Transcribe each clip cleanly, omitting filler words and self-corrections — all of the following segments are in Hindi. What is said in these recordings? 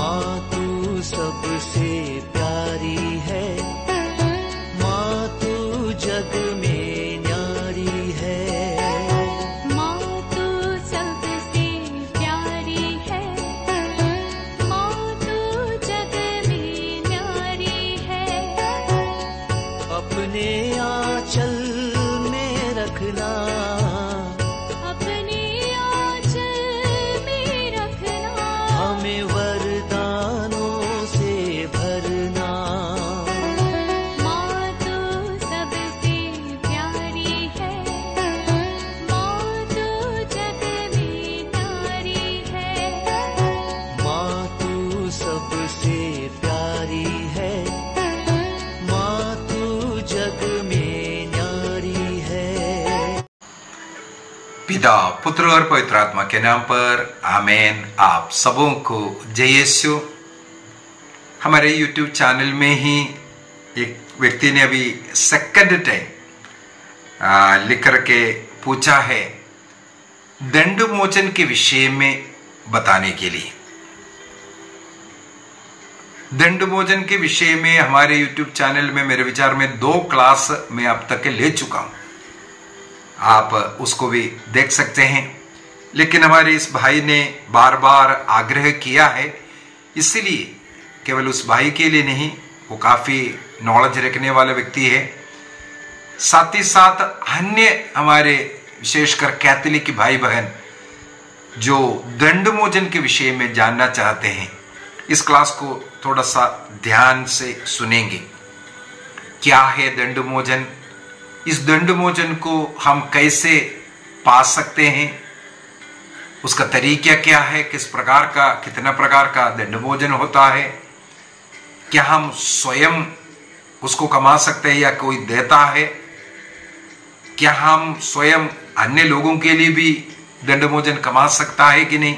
माँ तू सबसे प्यारी है, माँ तू जग में न्यारी है। माँ तू सबसे प्यारी है, माँ तू जग में न्यारी है। अपने आंचल में रखना, अपने आंचल में रखना। हमें वरदानों से भरना। माँ तू सबसे प्यारी है, माँ तू जग में न्यारी है। माँ तू सबसे प्यारी है, माँ तू जग में न्यारी है। पिता, पुत्र और पवित्र आत्मा के नाम पर आमीन। आप सबों को जय यीशु। हमारे YouTube चैनल में ही एक व्यक्ति ने अभी सेकंड टाइम लिख करके पूछा है दंड मोचन के विषय में बताने के लिए। दंड मोचन के विषय में हमारे YouTube चैनल में मेरे विचार में 2 क्लास मैं अब तक के ले चुका हूं, आप उसको भी देख सकते हैं। लेकिन हमारे इस भाई ने बार बार आग्रह किया है, इसलिए केवल उस भाई के लिए नहीं, वो काफी नॉलेज रखने वाला व्यक्ति है, साथ ही साथ अन्य हमारे विशेषकर कैथोलिक भाई बहन जो दंड मोचन के विषय में जानना चाहते हैं, इस क्लास को थोड़ा सा ध्यान से सुनेंगे। क्या है दंड मोचन, इस दंड मोचन को हम कैसे पा सकते हैं, उसका तरीका क्या है, किस प्रकार का, कितना प्रकार का दंड मोचन होता है, क्या हम स्वयं उसको कमा सकते हैं या कोई देता है, क्या हम स्वयं अन्य लोगों के लिए भी दंड मोचन कमा सकता है कि नहीं।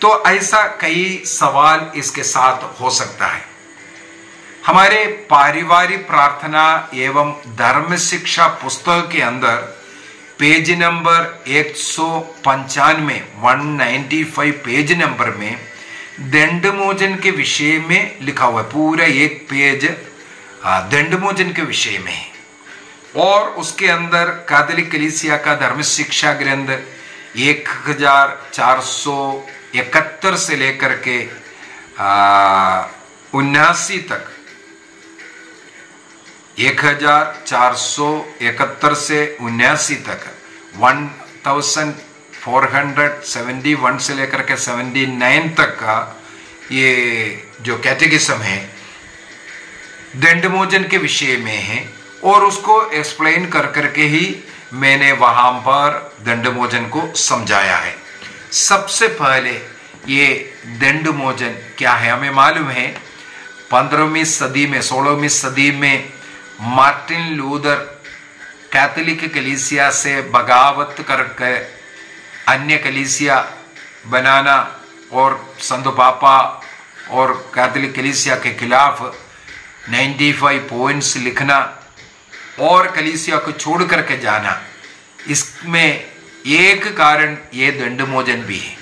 तो ऐसा कई सवाल इसके साथ हो सकता है। हमारे पारिवारिक प्रार्थना एवं धर्म शिक्षा पुस्तक के अंदर पेज नंबर 195 195 पेज नंबर में दंड मोचन के विषय में लिखा हुआ है। पूरा एक पेज दंड मोचन के विषय में है। और उसके अंदर कैथोलिक कलीसिया का धर्म शिक्षा ग्रंथ 1471 से लेकर के 79 तक, 1471 से 79 तक, 1471 से लेकर के 79 तक का ये जो कैटेकिज्म है दंड मोचन के विषय में है। और उसको एक्सप्लेन कर करके ही मैंने वहां पर दंड मोचन को समझाया है। सबसे पहले ये दंड मोचन क्या है, हमें मालूम है 15वीं सदी में, 16वीं सदी में मार्टिन लूथर कैथोलिक कलीसिया से बगावत करके अन्य कलीसिया बनाना और संत पापा और कैथोलिक कलीसिया के खिलाफ 95 पॉइंट्स लिखना और कलीसिया को छोड़ करके जाना, इसमें एक कारण ये दंड मोचन भी है।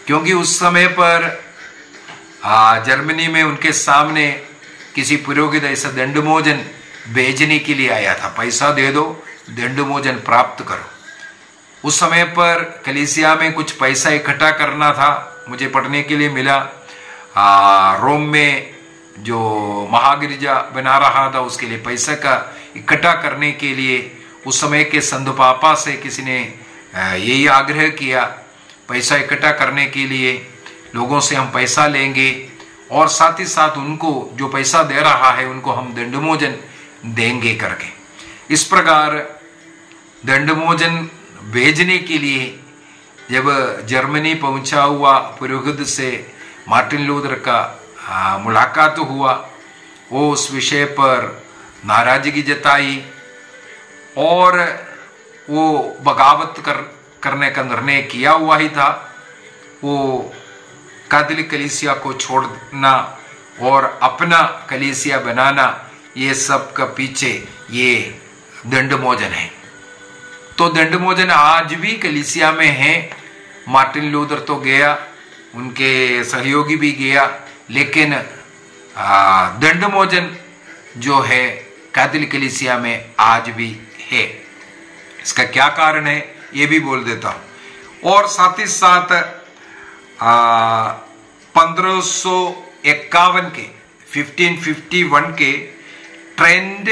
क्योंकि उस समय पर जर्मनी में उनके सामने किसी पुरोहित ऐसा दंड मोचन भेजने के लिए आया था, पैसा दे दो दंड मोचन प्राप्त करो। उस समय पर कलीसिया में कुछ पैसा इकट्ठा करना था, मुझे पढ़ने के लिए मिला। रोम में जो महागिरजा बना रहा था उसके लिए पैसा का इकट्ठा करने के लिए उस समय के संत पापा से किसी ने यही आग्रह किया, पैसा इकट्ठा करने के लिए लोगों से हम पैसा लेंगे और साथ ही साथ उनको जो पैसा दे रहा है उनको हम दंड मोचन देंगे करके। इस प्रकार दंड मोचन भेजने के लिए जब जर्मनी पहुंचा हुआ पुरोहित से मार्टिन लूथर का मुलाकात हुआ, वो उस विषय पर नाराजगी जताई और वो बगावत करने का निर्णय किया हुआ ही था। वो कैथोलिक कलीसिया को छोड़ना और अपना कलीसिया बनाना, ये सब का पीछे ये दंड मोचन है। तो दंड मोचन आज भी कलीसिया में है। मार्टिन लूथर तो गया उनके सहयोगी भी गया, लेकिन दंडमोचन जो है कैथोलिक कलीसिया में आज भी है। इसका क्या कारण है ये भी बोल देता हूं। और साथ ही साथ 1551 के 1551 के ट्रेंड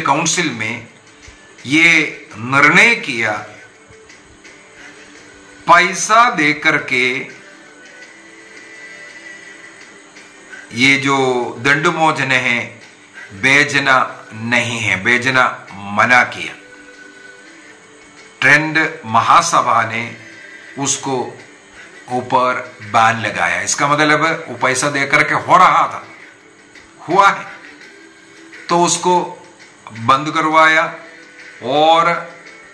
काउंसिल में ये निर्णय किया, पैसा देकर के ये जो दंडमोचन है बेचना नहीं है, बेचना मना किया। ट्रेंड महासभा ने उसको ऊपर बैन लगाया। इसका मतलब वो पैसा देकर के हो रहा था, हुआ है, तो उसको बंद करवाया। और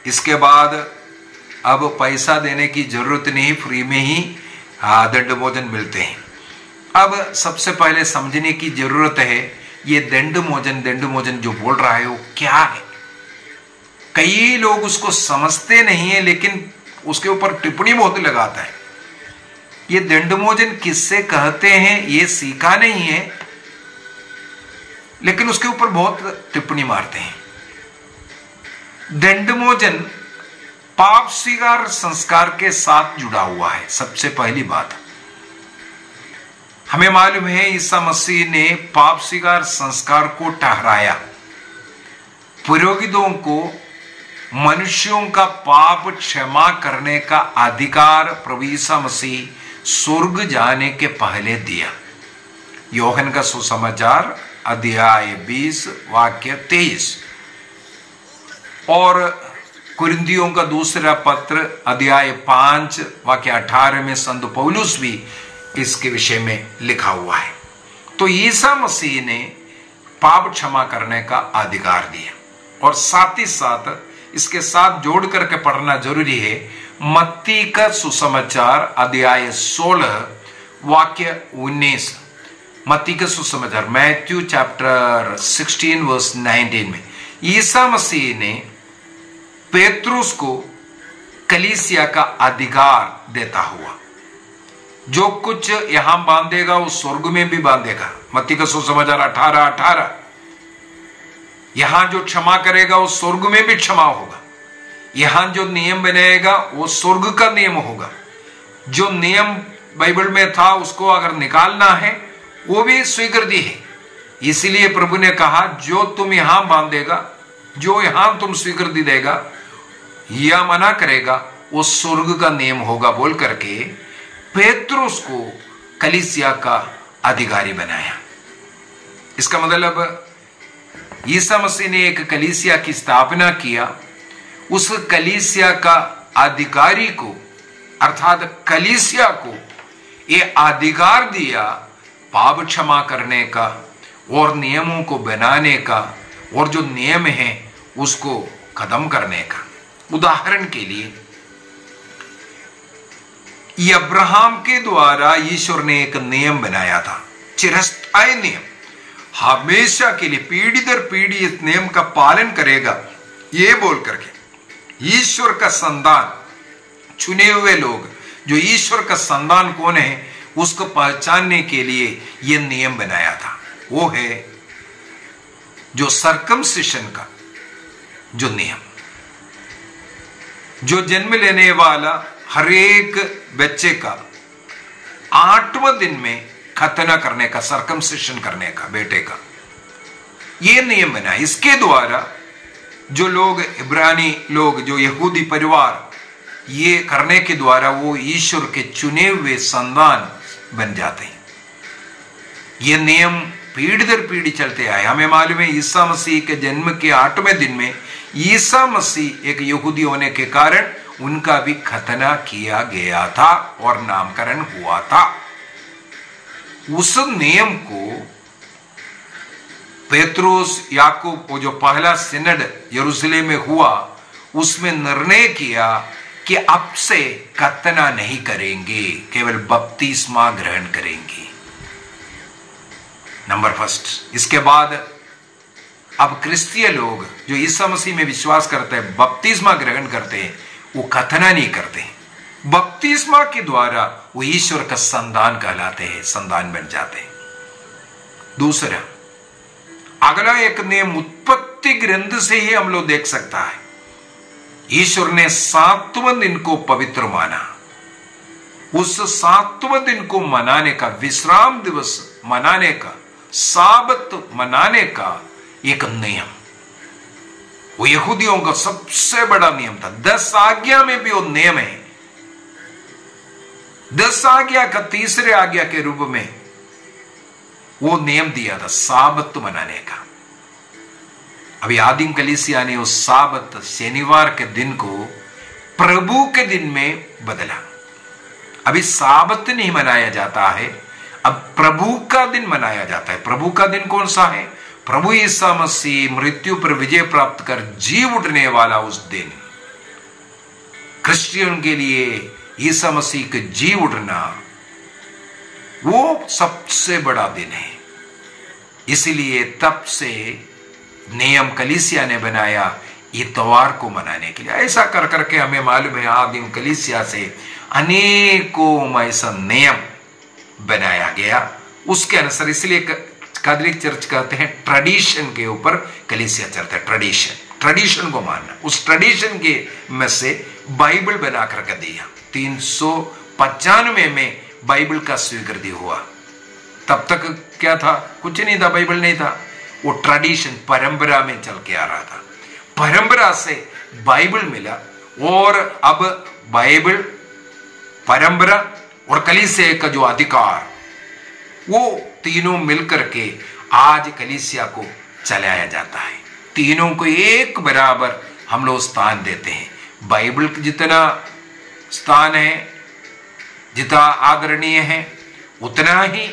इसके बाद अब पैसा देने की जरूरत नहीं, फ्री में ही दंडमोचन मिलते हैं। अब सबसे पहले समझने की जरूरत है ये दंडमोचन जो बोल रहा है वो क्या है। कई लोग उसको समझते नहीं है, लेकिन उसके ऊपर टिप्पणी बहुत लगाता है। ये दंडमोचन किससे कहते हैं ये सीखा नहीं है, लेकिन उसके ऊपर बहुत टिप्पणी मारते हैं। दंडमोचन पाप स्वीकार संस्कार के साथ जुड़ा हुआ है। सबसे पहली बात हमें मालूम है ईसा मसीह ने पाप स्वीकार संस्कार को ठहराया। पुरोहितों को मनुष्यों का पाप क्षमा करने का अधिकार प्रभु ईसा मसीह स्वर्ग जाने के पहले दिया। योहन का सुसमाचार अध्याय 20 वाक्य 23 और कुरिन्थियों का दूसरा पत्र अध्याय 5 वाक्य 18 में संत पौलुस भी इसके विषय में लिखा हुआ है। तो ईसा मसीह ने पाप क्षमा करने का अधिकार दिया। और साथ ही साथ इसके साथ जोड़ करके पढ़ना जरूरी है मत्ती का सुसमाचार अध्याय 16 वाक्य 19। मत्ती का सुसमाचार मैथ्यू चैप्टर 16 वर्स 19 में ईसा मसीह ने पेत्रुस को कलीसिया का अधिकार देता हुआ, जो कुछ यहां बांधेगा वो स्वर्ग में भी बांधेगा। मत्ती का सुसमाचार 18:18। यहां जो क्षमा करेगा वो स्वर्ग में भी क्षमा होगा। यहां जो नियम बनाएगा वो स्वर्ग का नियम होगा। जो नियम बाइबल में था उसको अगर निकालना है वो भी स्वीकृति है। इसलिए प्रभु ने कहा जो तुम यहां बांधेगा, जो यहां तुम स्वीकृति देगा या मना करेगा वो स्वर्ग का नियम होगा बोल करके पेत्रुस को कलीसिया का अधिकारी बनाया। इसका मतलब ईसा मसीह ने एक कलीसिया की स्थापना किया, उस कलीसिया का अधिकारी को अर्थात कलीसिया को ये अधिकार दिया पाप क्षमा करने का और नियमों को बनाने का और जो नियम है उसको खत्म करने का। उदाहरण के लिए अब्राहम के द्वारा ईश्वर ने एक नियम बनाया था, चिरस्थायी नियम, हमेशा के लिए पीढ़ी दर पीढ़ी इस नियम का पालन करेगा ये बोल करके ईश्वर का संतान, चुने हुए लोग जो ईश्वर का संतान कौन है उसको पहचानने के लिए यह नियम बनाया था। वो है जो सर्कमसिशन का जो नियम, जो जन्म लेने वाला हर एक बच्चे का 8वें दिन में खतना करने का, सर्कमसिशन करने का, बेटे का यह नियम बना। इसके द्वारा जो लोग इब्रानी लोग, जो यहूदी परिवार, ये करने के द्वारा वो ईश्वर के चुने हुए संतान बन जाते हैं। ये नियम पीढ़ी दर पीढ़ी चलते आए। हमें मालूम है ईसा मसीह के जन्म के 8वें दिन में ईसा मसीह एक यहूदी होने के कारण उनका भी खतना किया गया था और नामकरण हुआ था। उस नियम को पेत्रुस, याकूब, वो जो पहला सिनड यरूशलेम में हुआ उसमें निर्णय किया कि अब से खतना नहीं करेंगे, केवल बपतिस्मा ग्रहण करेंगे। Number first. इसके बाद अब क्रिस्तीय लोग जो ईसा मसीह में विश्वास करते हैं, बपतिस्मा ग्रहण करते हैं, वो खतना नहीं करते। बपतिस्मा के द्वारा वो ईश्वर का संतान कहलाते हैं, संतान बन जाते हैं। दूसरा, अगला एक नियम उत्पत्ति ग्रंथ से ही हम लोग देख सकता है। ईश्वर ने 7वें दिन को पवित्र माना। उस 7वें दिन को मनाने का, विश्राम दिवस मनाने का, साबत मनाने का एक नियम, वो यहूदियों का सबसे बड़ा नियम था। 10 आज्ञा में भी वो नियम है। 10 आज्ञा का तीसरे आज्ञा के रूप में वो नियम दिया था, साबत मनाने का। अभी आदिम कलीसिया ने उस साबत, शनिवार के दिन को प्रभु के दिन में बदला। अभी साबत नहीं मनाया जाता है, अब प्रभु का दिन मनाया जाता है। प्रभु का दिन कौन सा है? प्रभु ईसा मसीह मृत्यु पर विजय प्राप्त कर जी उठने वाला उस दिन। क्रिश्चियन के लिए ईसा मसीह के जी उठना वो सबसे बड़ा दिन है। इसलिए तब से नियम कलीसिया ने बनाया इतवार को मनाने के लिए। ऐसा कर करके हमें मालूम है आदिम कलीसिया से अनेकों ऐसा नियम बनाया गया उसके अनुसार। इसलिए कैथोलिक चर्च कहते हैं ट्रेडिशन के ऊपर कलीसिया चलता है। ट्रेडिशन को मानना, उस ट्रेडिशन के में से बाइबल बना करके दिया। 395 में बाइबल का स्वीकृति हुआ। तब तक क्या था? कुछ नहीं था, बाइबल नहीं था। वो ट्रेडिशन, परंपरा में चल के आ रहा था। परंपरा से बाइबल मिला और अब बाइबल, परंपरा और कलीसिया का जो अधिकार, वो तीनों मिलकर के आज कलीसिया को चलाया जाता है। तीनों को एक बराबर हम लोग स्थान देते हैं। बाइबल जितना स्थान है, जितना आदरणीय है, उतना ही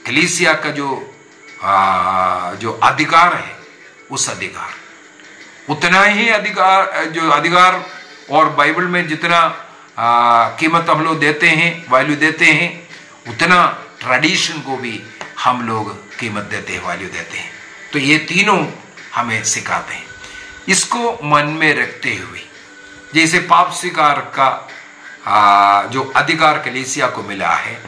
कलीसिया का जो अधिकार है, उस अधिकार, उतना ही अधिकार और बाइबल में जितना कीमत हम लोग देते हैं, वैल्यू देते हैं, उतना ट्रेडिशन को भी हम लोग कीमत देते हैं, वैल्यू देते हैं। तो ये तीनों हमें सिखाते हैं। इसको मन में रखते हुए, जैसे पाप स्वीकार का जो अधिकार कलीसिया को मिला है,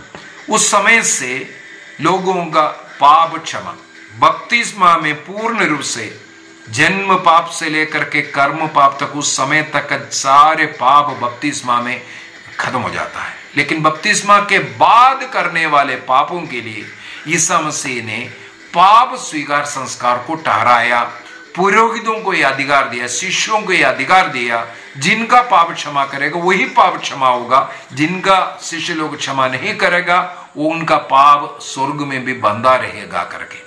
उस समय से लोगों का पाप क्षमा बपतिस्मा में पूर्ण रूप से, जन्म पाप से लेकर के कर्म पाप तक, उस समय तक सारे पाप बपतिस्मा में खत्म हो जाता है। लेकिन बपतिस्मा के बाद करने वाले पापों के लिए ईसा मसीह ने पाप स्वीकार संस्कार को ठहराया। पुरोहितों को यह अधिकार दिया, शिष्यों को यह अधिकार दिया, जिनका पाप क्षमा करेगा वही पाप क्षमा होगा, जिनका शिष्य लोग क्षमा नहीं करेगा वो उनका पाप स्वर्ग में भी बंधा रहेगा करके।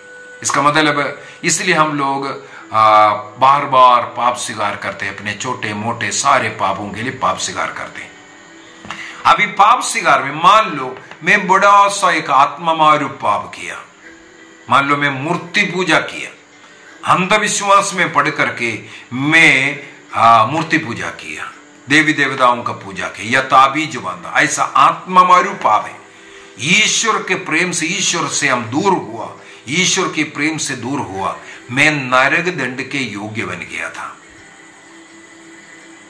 इसका मतलब, इसलिए हम लोग बार बार पाप स्वीकार करते हैं, अपने छोटे मोटे सारे पापों के लिए पाप स्वीकार करते हैं। अभी पाप स्वीकार में मान लो मैं बड़ा सा एक आत्मामारू पाप किया, मान लो मैं मूर्ति पूजा किया, अंधविश्वास में पढ़ करके मैं मूर्ति पूजा किया, देवी देवताओं का पूजा किया या ताबीज बांधा, ऐसा आत्मामारू पाप है। ईश्वर के प्रेम से, ईश्वर से हम दूर हुआ, ईश्वर के प्रेम से दूर हुआ, मैं नरक दंड के योग्य बन गया था।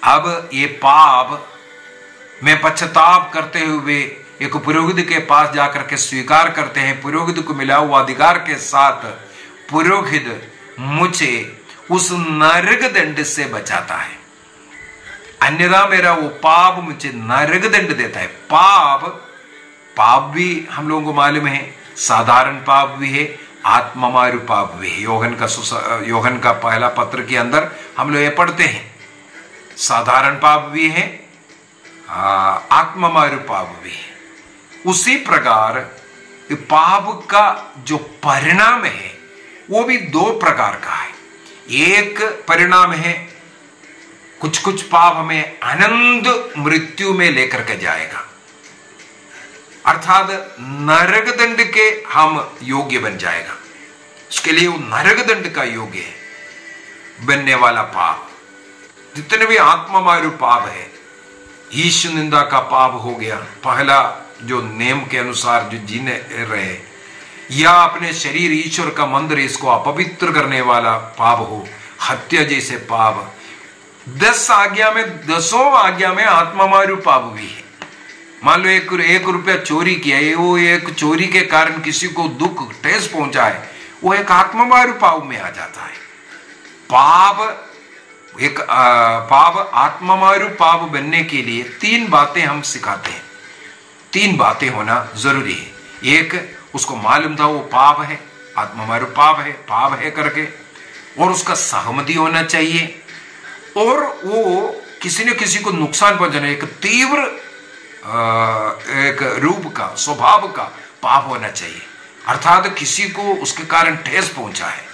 अब ये पाप मैं पश्चाताप करते हुए एक पुरोहित के पास जाकर के स्वीकार करते हैं। पुरोहित को मिला हुआ अधिकार के साथ पुरोहित मुझे उस नरक दंड से बचाता है, अन्यथा मेरा वो पाप मुझे नरक दंड देता है। पाप भी हम लोगों को मालूम है, साधारण पाप भी है, आत्मामारू पाप भी है। योहन का पहला पत्र के अंदर हम लोग ये पढ़ते हैं, साधारण पाप भी है, आत्मामारू पाप भी है। उसी प्रकार पाप का जो परिणाम है वो भी 2 प्रकार का है। एक परिणाम है, कुछ पाप हमें अनंत मृत्यु में लेकर के जाएगा, अर्थात नरक दंड के हम योग्य बन जाएगा। उसके लिए वो नरक दंड का योग्य है बनने वाला पाप। जितने भी आत्मामारू पाप है, ईश्वर निंदा का पाप हो गया, पहला जो नियम के अनुसार जो जीने रहे, या अपने शरीर ईश्वर का मंदिर इसको अपवित्र करने वाला पाप हो, हत्या जैसे पाप, 10 आज्ञा में 10 आज्ञा में आत्ममारू पाप भी है। मान लो 1 रुपया चोरी किया, वो एक चोरी के कारण किसी को दुख ठेस पहुंचा है, वो एक आत्ममारू पाप में आ जाता है। पाप आत्ममारू पाप बनने के लिए 3 बातें हम सिखाते हैं। 3 बातें होना जरूरी है। एक, उसको मालूम था वो पाप है, आत्ममारू पाप है करके, और उसका सहमति होना चाहिए, और वो किसी न किसी को नुकसान पहुंचाना, एक तीव्र एक रूप का, स्वभाव का पाप होना चाहिए, अर्थात किसी को उसके कारण ठेस पहुंचा है।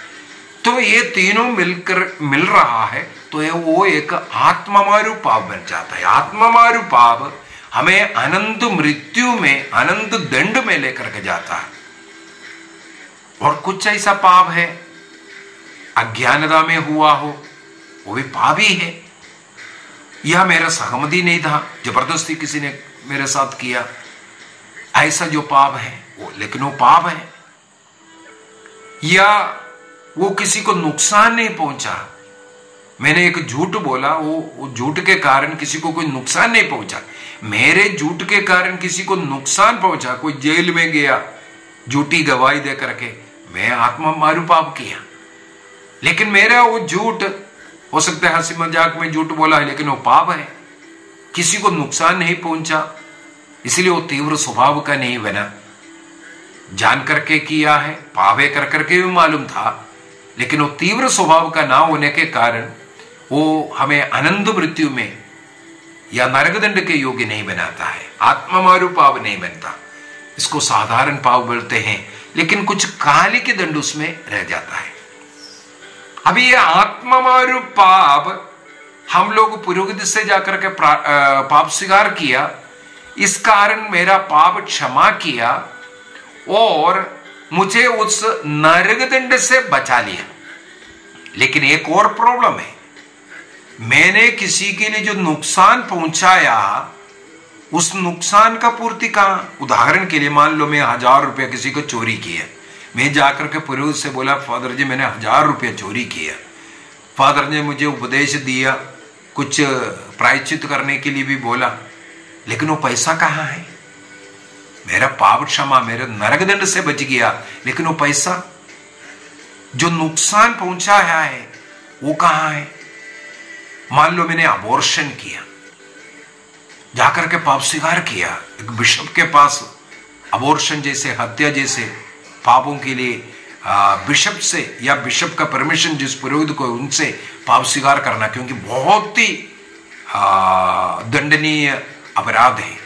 तो ये तीनों मिलकर मिल रहा है तो ये वो एक आत्ममारू पाप बन जाता है। आत्ममारू पाप हमें अनंत मृत्यु में, अनंत दंड में लेकर के जाता है। और कुछ ऐसा पाप है अज्ञानता में हुआ हो, वो भी पाप ही है। यह मेरा सहमति नहीं था, जबरदस्ती किसी ने मेरे साथ किया, ऐसा जो पाप है वो, लेकिन वो पाप है। या वो किसी को नुकसान नहीं पहुंचा, मैंने एक झूठ बोला, वो झूठ के कारण किसी को कोई नुकसान नहीं पहुंचा, मेरे झूठ के कारण किसी को नुकसान पहुंचा, कोई जेल में गया झूठी गवाही दे करके, मैं आत्ममारू पाप किया। लेकिन मेरा वो झूठ, हो सकता है हंसी मजाक में झूठ बोला है, लेकिन वो पाप है, किसी को नुकसान नहीं पहुंचा, इसलिए वो तीव्र स्वभाव का नहीं बना। जान करके किया है, पावे कर करके भी मालूम था, लेकिन वो तीव्र स्वभाव का ना होने के कारण वो हमें अनंत मृत्यु में या नरकदंड के योग्य नहीं बनाता है, आत्ममारू पाप नहीं बनता। इसको साधारण पाप बोलते हैं, लेकिन कुछ कालिक दंड उसमें रह जाता है। अभी ये आत्ममारू पाप हम लोग पुरोहित से जाकर के पाप स्वीकार किया, इस कारण मेरा पाप क्षमा किया और मुझे उस नरकदंड से बचा लिया। लेकिन एक और प्रॉब्लम है, मैंने किसी के लिए जो नुकसान पहुंचाया, उस नुकसान का पूर्ति कहां? उदाहरण के लिए मान लो मैं 1000 रुपया किसी को चोरी किया, मैं जाकर के पुरोहित से बोला, फादर जी मैंने 1000 रुपया चोरी किया, फादर ने मुझे उपदेश दिया, कुछ प्रायश्चित करने के लिए भी बोला, लेकिन वो पैसा कहाँ है? मेरा पाप क्षमा, मेरे नरकदंड से बच गया, लेकिन वो पैसा जो नुकसान पहुंचाया है वो कहां है? मान लो मैंने अबॉर्शन किया, जाकर के पाप स्वीकार किया, एक बिशप के पास अबॉर्शन जैसे, हत्या जैसे पापों के लिए बिशप से या बिशप का परमिशन जिस पुरोहित को, उनसे पाप स्वीकार करना, क्योंकि बहुत ही दंडनीय अपराध है।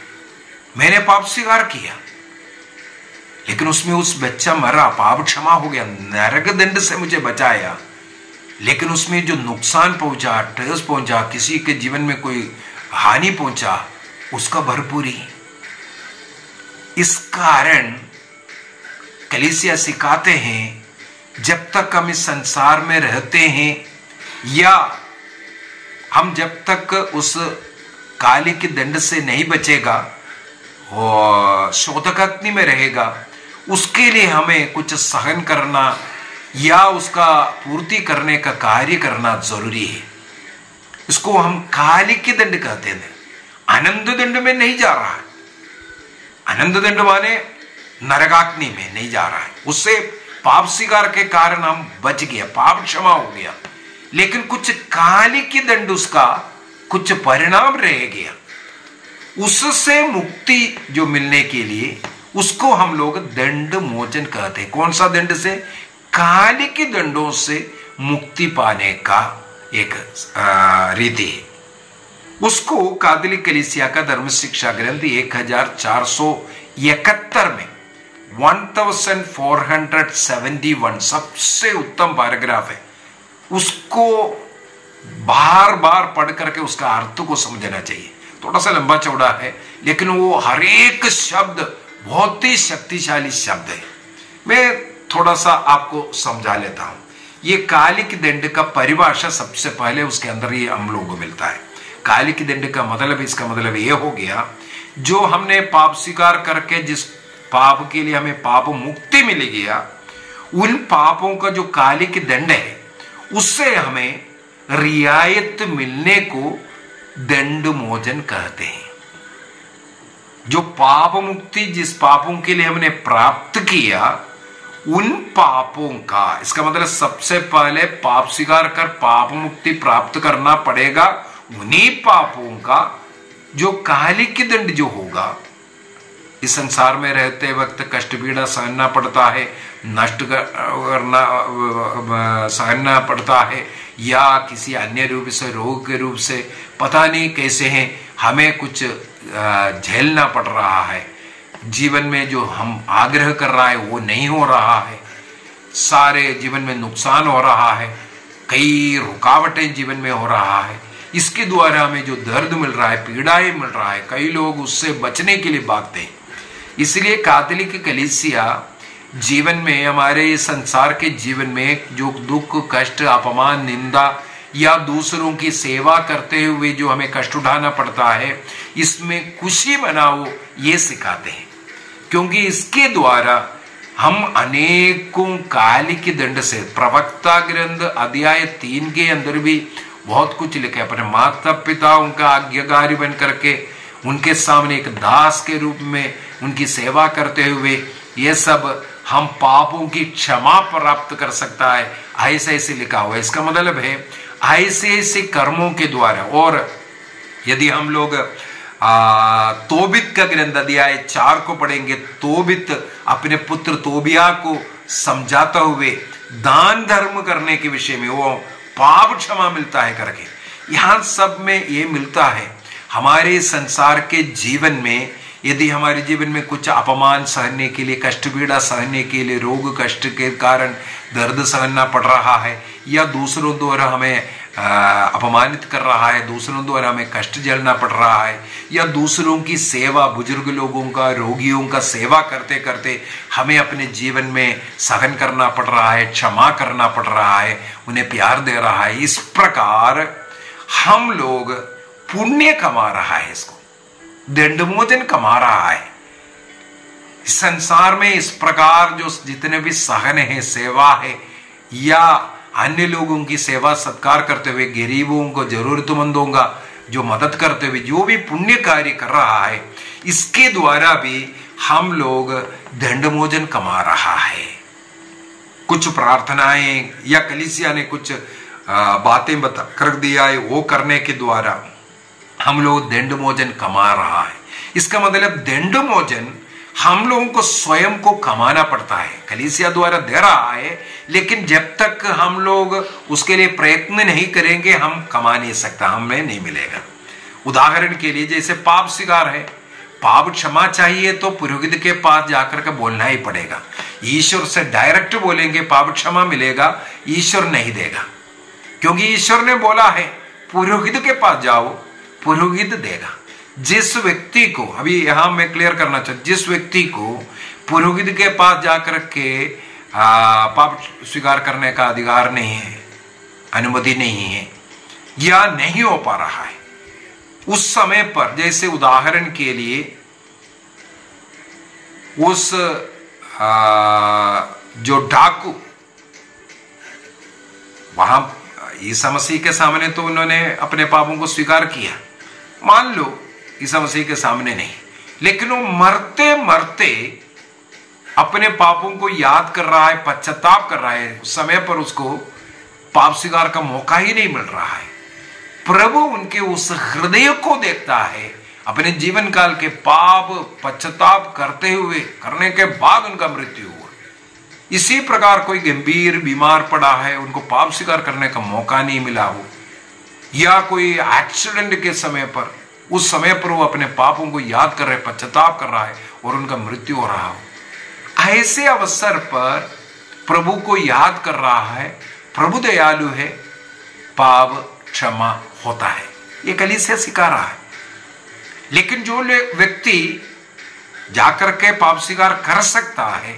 मैंने पाप स्वीकार किया, लेकिन उसमें उस बच्चा मरा, पाप क्षमा हो गया, नरक दंड से मुझे बचाया, लेकिन उसमें जो नुकसान पहुंचा, ठेस पहुंचा, किसी के जीवन में कोई हानि पहुंचा, उसका भरपूरी। इस कारण कलीसिया सिखाते हैं, जब तक हम इस संसार में रहते हैं या हम जब तक उस कालिक के दंड से नहीं बचेगा और शोधकग्नि में रहेगा, उसके लिए हमें कुछ सहन करना या उसका पूर्ति करने का कार्य करना जरूरी है। इसको हम कालिक के दंड कहते हैं, अनंत दंड में नहीं जा रहा है। अनंत दंड माने नरकाग्नि में नहीं जा रहा है, उससे पाप स्वीकार के कारण हम बच गया, पाप क्षमा हो गया, लेकिन कुछ कालिक के दंड, उसका कुछ परिणाम रह गया, उससे मुक्ति जो मिलने के लिए उसको हम लोग दंड मोचन कहते हैं। कौन सा दंड से? कालिक के दंडों से मुक्ति पाने का एक रीति है। उसको कैथोलिक कलीसिया का धर्म शिक्षा ग्रंथ 1471 में 1471 सबसे उत्तम पैराग्राफ है, उसको बार बार पढ़ करके उसका अर्थ को समझना चाहिए। थोड़ा सा लंबा चौड़ा है, लेकिन वो हर एक शब्द बहुत ही शक्तिशाली शब्द है। मैं थोड़ा सा आपको समझा लेता हूं। ये कालिक दंड का परिभाषा सबसे पहले उसके अंदर ये हम लोगों को मिलता है। कालिक दंड का मतलब, इसका मतलब ये हो गया, जो हमने पाप स्वीकार करके जिस पाप के लिए हमें पाप मुक्ति मिल गया, उन पापों का जो कालिक दंड है, उससे हमें रियायत मिलने को दंड मोचन कहते हैं। जो पाप मुक्ति जिस पापों के लिए हमने प्राप्त किया उन पापों का, इसका मतलब सबसे पहले पाप स्वीकार कर पाप मुक्ति प्राप्त करना पड़ेगा। उन्हीं पापों का जो कालिक दंड जो होगा, इस संसार में रहते वक्त कष्ट पीड़ा सहना पड़ता है, नष्ट करना सहना पड़ता है, या किसी अन्य रूप से रोग के रूप से पता नहीं कैसे हैं हमें कुछ झेलना पड़ रहा है। जीवन में जो हम आग्रह कर रहा है वो नहीं हो रहा है, सारे जीवन में नुकसान हो रहा है, कई रुकावटें जीवन में हो रहा है। इसके द्वारा हमें जो दर्द मिल रहा है, पीड़ाएं मिल रहा है, कई लोग उससे बचने के लिए भागते हैं। इसलिए कैथोलिक कलीसिया जीवन में, हमारे संसार के जीवन में जो दुख कष्ट अपमान निंदा या दूसरों की सेवा करते हुए जो हमें कष्ट उठाना पड़ता है, इसमें खुशी मनाओ ये सिखाते हैं। क्योंकि इसके द्वारा हम अनेकों कालिक दंड से, प्रवक्ता ग्रंथ अध्याय 3 के अंदर भी बहुत कुछ लिखा है। अपने माता पिता उनका आज्ञाकारी बन करके उनके सामने एक दास के रूप में उनकी सेवा करते हुए ये सब हम पापों की क्षमा प्राप्त कर सकता है, ऐसे ऐसे लिखा हुआ है। इसका मतलब है ऐसे ऐसे कर्मों के द्वारा। और यदि हम लोग तोबित का ग्रंथ अध्याय 4 को पढ़ेंगे, तोबित अपने पुत्र तोबिया को समझाता हुए दान धर्म करने के विषय में, वो पाप क्षमा मिलता है करके, यहां सब में ये मिलता है। हमारे संसार के जीवन में यदि हमारे जीवन में कुछ अपमान सहने के लिए, कष्ट पीड़ा सहने के लिए, रोग कष्ट के कारण दर्द सहना पड़ रहा है, या दूसरों द्वारा हमें अपमानित कर रहा है, दूसरों द्वारा हमें कष्ट झेलना पड़ रहा है, या दूसरों की सेवा, बुजुर्ग लोगों का, रोगियों का सेवा करते करते हमें अपने जीवन में सहन करना पड़ रहा है, क्षमा करना पड़ रहा है, उन्हें प्यार दे रहा है। इस प्रकार हम लोग पुण्य कमा रहा है, इसको दंडमोचन कमा रहा है। संसार में इस प्रकार जो जितने भी सहन है, सेवा है, या अन्य लोगों की सेवा सत्कार करते हुए, गरीबों को, जरूरतमंदों का जो मदद करते हुए जो भी पुण्य कार्य कर रहा है, इसके द्वारा भी हम लोग दंडमोचन कमा रहा है। कुछ प्रार्थनाएं या कलीसिया ने कुछ बातें बता कर दिया है, वो करने के द्वारा हम लोग दंडमोचन कमा रहा है। इसका मतलब दंडमोचन हम लोगों को स्वयं को कमाना पड़ता है, कलीसिया द्वारा दे रहा है, लेकिन जब तक हम लोग उसके लिए प्रयत्न नहीं करेंगे हम कमा नहीं सकता, हमें नहीं मिलेगा। उदाहरण के लिए जैसे पाप स्वीकार है, पाप क्षमा चाहिए तो पुरोहित के पास जाकर के बोलना ही पड़ेगा। ईश्वर से डायरेक्ट बोलेंगे पाप क्षमा मिलेगा, ईश्वर नहीं देगा, क्योंकि ईश्वर ने बोला है पुरोहित के पास जाओ, पुरोहित देगा। जिस व्यक्ति को, अभी यहां मैं क्लियर करना चाहता, जिस व्यक्ति को पुरोहित के पास जाकर के पाप स्वीकार करने का अधिकार नहीं है, अनुमति नहीं है, या नहीं हो पा रहा है, उस समय पर, जैसे उदाहरण के लिए उस जो डाकू, वहां ईसा मसीह के सामने तो उन्होंने अपने पापों को स्वीकार किया, मान लो ईसा मसीह के सामने नहीं, लेकिन वो मरते मरते अपने पापों को याद कर रहा है, पश्चाताप कर रहा है। उस समय पर उसको पाप स्वीकार का मौका ही नहीं मिल रहा है। प्रभु उनके उस हृदय को देखता है, अपने जीवन काल के पाप पश्चाताप करते हुए, करने के बाद उनका मृत्यु हुआ। इसी प्रकार कोई गंभीर बीमार पड़ा है, उनको पाप स्वीकार करने का मौका नहीं मिला हो, या कोई एक्सीडेंट के समय पर, उस समय पर वो अपने पापों को याद कर रहे, पश्चाताप कर रहा है और उनका मृत्यु हो रहा हो, ऐसे अवसर पर प्रभु को याद कर रहा है। प्रभु दयालु है, पाप क्षमा होता है, ये कलीसिया सिखा रहा है। लेकिन जो व्यक्ति जाकर के पाप स्वीकार कर सकता है,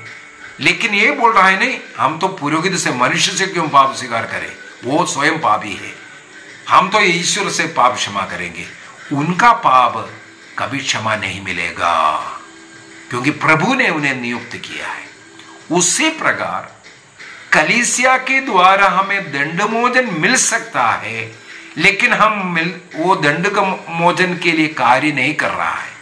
लेकिन ये बोल रहा है नहीं, हम तो पुरोहित से, मनुष्य से क्यों पाप स्वीकार करें, वो स्वयं पापी है, हम तो ईश्वर से पाप क्षमा करेंगे, उनका पाप कभी क्षमा नहीं मिलेगा, क्योंकि प्रभु ने उन्हें नियुक्त किया है। उसी प्रकार कलीसिया के द्वारा हमें दंड मोचन मिल सकता है, लेकिन वो दंड का मोचन के लिए कार्य नहीं कर रहा है।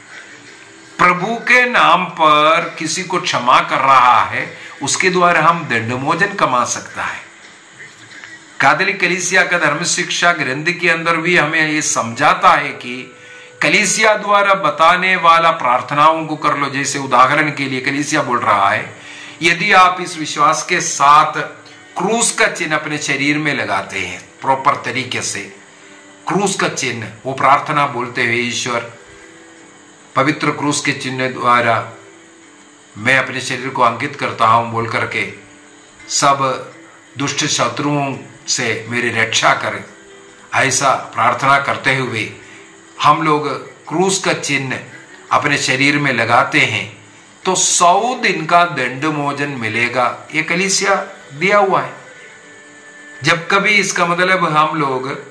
प्रभु के नाम पर किसी को क्षमा कर रहा है, उसके द्वारा हम दंड मोचन कमा सकता है। कैथोलिक कलीसिया का धर्म शिक्षा ग्रंथ के अंदर भी हमें ये समझाता है कि कलीसिया द्वारा बताने वाला प्रार्थनाओं को कर लो। जैसे उदाहरण के लिए कलीसिया बोल रहा है, यदि आप इस विश्वास के साथ क्रूस का चिन्ह अपने शरीर में लगाते हैं प्रॉपर तरीके से, क्रूस का चिन्ह, वो प्रार्थना बोलते हुए, ईश्वर पवित्र क्रूस के चिन्ह द्वारा मैं अपने शरीर को अंकित करता हूं बोल करके सब दुष्ट शत्रुओं से मेरी रक्षा करे, ऐसा प्रार्थना करते हुए हम लोग क्रूस का चिन्ह अपने शरीर में लगाते हैं तो 100 दिन का दंड मोचन मिलेगा। ये कलीसिया दिया हुआ है। जब कभी इसका मतलब हम लोग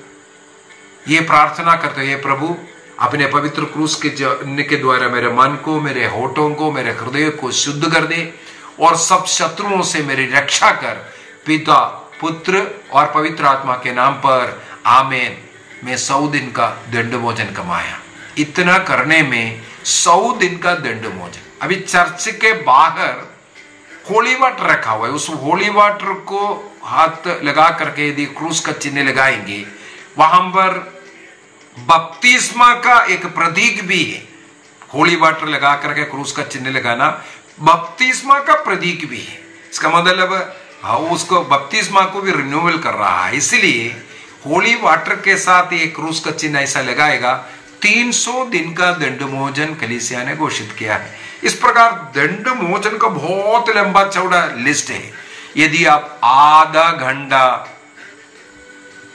ये प्रार्थना करते हैं, प्रभु अपने पवित्र क्रूस के चिन्ह के द्वारा मेरे मन को, मेरे होठों को, मेरे हृदय को शुद्ध कर दे और सब शत्रुओं से मेरी रक्षा कर, पिता, पुत्र और पवित्र आत्मा के नाम पर आमीन। मैं 100 दिन का दंड मोचन कमाया। इतना करने में 100 दिन का दंड मोचन। अभी चर्च के बाहर होली वाटर रखा हुआ है, उस होली वाटर को हाथ लगा करके यदि क्रूस का चिन्ह लगाएंगे, वहां पर बपतिस्मा का एक प्रतीक भी है। होली वाटर लगा करके क्रूस का चिन्ह लगाना बपतिस्मा का प्रतीक भी है। इसका मतलब उसको बपतिस्मा को भी रिन्यूअल कर रहा है। इसलिए होली वाटर के साथ एक क्रूस का चिन्ह ऐसा लगाएगा। 300 दिन का दंड मोचन कलीसिया ने घोषित किया है। इस प्रकार दंड मोचन का बहुत लंबा चौड़ा लिस्ट है। यदि आप आधा घंटा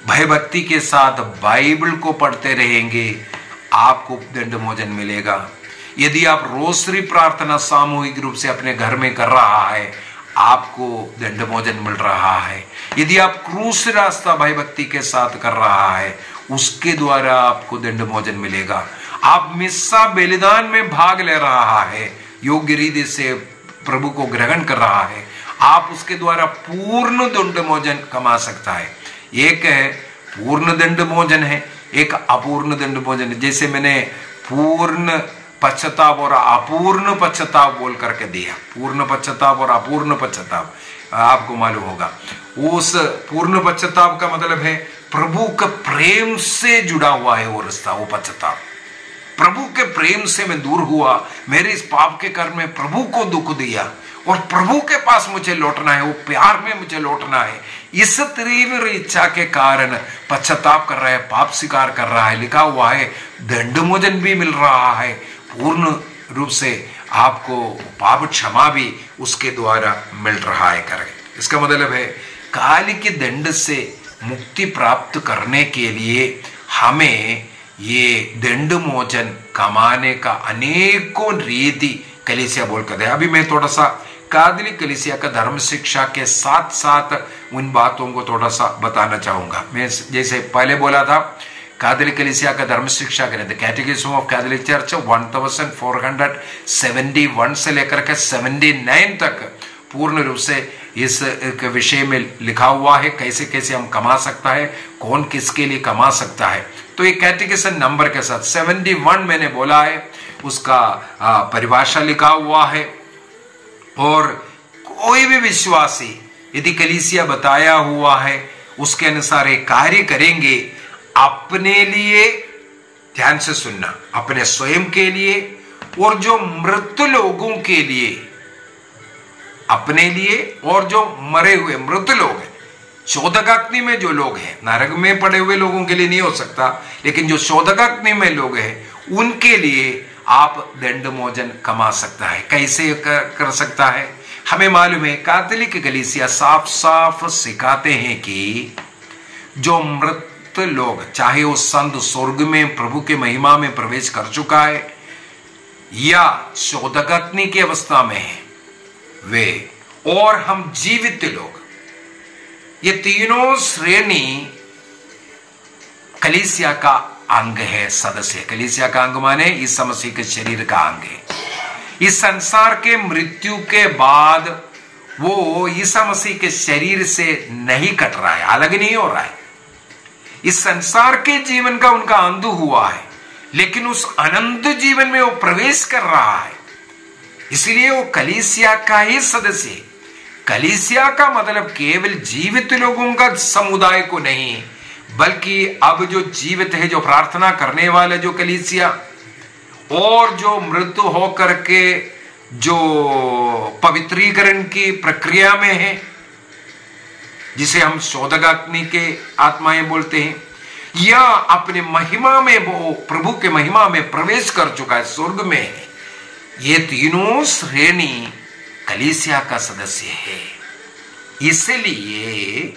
भयभक्ति के साथ बाइबल को पढ़ते रहेंगे, आपको दंड मोचन मिलेगा। यदि आप रोसरी प्रार्थना सामूहिक रूप से अपने घर में कर रहा है, आपको दंड मोचन मिल रहा है। यदि आप क्रूस रास्ता भयभक्ति के साथ कर रहा है, उसके द्वारा आपको दंड मोचन मिलेगा। आप मिस्सा बलिदान में भाग ले रहा है, योग्य रीति से प्रभु को ग्रहण कर रहा है, आप उसके द्वारा पूर्ण दंड मोचन कमा सकता है। एक है पूर्ण दंड मोचन है, एक अपूर्ण दंड मोचन है। जैसे मैंने पूर्ण पश्चाताप और अपूर्ण पश्चाताप बोल करके दिया, पूर्ण पश्चाताप और अपूर्ण पश्चाताप आपको मालूम होगा। उस पूर्ण पश्चाताप का मतलब है प्रभु के प्रेम से जुड़ा हुआ है वो रास्ता, वो पश्चाताप। प्रभु के प्रेम से मैं दूर हुआ, मेरे इस पाप के कारण में प्रभु को दुख दिया और प्रभु के पास मुझे लौटना है, वो प्यार में मुझे लौटना है। इस तीव्र इच्छा के कारण पश्चाताप कर रहा है, पाप स्वीकार कर रहा है। लिखा हुआ है दंड मोचन भी मिल रहा है, पूर्ण रूप से आपको पाप क्षमा भी उसके द्वारा मिल रहा है। करें, इसका मतलब है काल के दंड से मुक्ति प्राप्त करने के लिए हमें ये दंड मोचन कमाने का अनेकों रीति कलीसिया बोल कर दे। अभी मैं थोड़ा सा कैथोलिक कलीसिया का धर्म शिक्षा के साथ साथ उन बातों को थोड़ा सा बताना चाहूंगा। मैं जैसे पहले बोला था, कैथोलिक कलीसिया का धर्म शिक्षा ग्रंथ कैटेकिज्म ऑफ कैथोलिक चर्च 1471 से लेकर के 79 तक पूर्ण रूप से इस विषय में लिखा हुआ है, कैसे कैसे हम कमा सकता है, कौन किसके लिए कमा सकता है। तो ये कैटेकिज्म नंबर के साथ 71 मैंने बोला है, उसका परिभाषा लिखा हुआ है। और कोई भी विश्वासी यदि कलीसिया बताया हुआ है उसके अनुसार एक कार्य करेंगे, अपने लिए, ध्यान से सुनना, अपने स्वयं के लिए और जो मृत लोगों के लिए, अपने लिए और जो मरे हुए मृत लोग हैं, शोधकाग्नि में जो लोग हैं, नरक में पड़े हुए लोगों के लिए नहीं हो सकता, लेकिन जो शोधकाग्नि में लोग हैं उनके लिए आप दंड मोचन कमा सकता है। कैसे कर सकता है? हमें मालूम है कैथोलिक कलीसिया साफ साफ सिखाते हैं कि जो मृत लोग, चाहे वो संत स्वर्ग में प्रभु के महिमा में प्रवेश कर चुका है या शोधकाग्नि की अवस्था में है, वे और हम जीवित लोग, ये तीनों श्रेणी कलीसिया का अंग है, सदस्य। कलीसिया का अंग माने इस मसीह के शरीर का अंग है। इस संसार के मृत्यु के बाद वो ईसा मसीह के शरीर से नहीं कट रहा है, अलग नहीं हो रहा है। इस संसार के जीवन का उनका अंत हुआ है, लेकिन उस अनंत जीवन में वो प्रवेश कर रहा है। इसलिए वो कलीसिया का ही सदस्य है। कलीसिया का मतलब केवल जीवित लोगों का समुदाय को नहीं, बल्कि अब जो जीवित है, जो प्रार्थना करने वाले जो कलीसिया, और जो मृत्यु होकर के जो पवित्रीकरण की प्रक्रिया में है, जिसे हम शोधकाग्नि के आत्माएं बोलते हैं, या अपने महिमा में वो प्रभु के महिमा में प्रवेश कर चुका है, स्वर्ग में है, ये तीनों श्रेणी कलीसिया का सदस्य है। इसलिए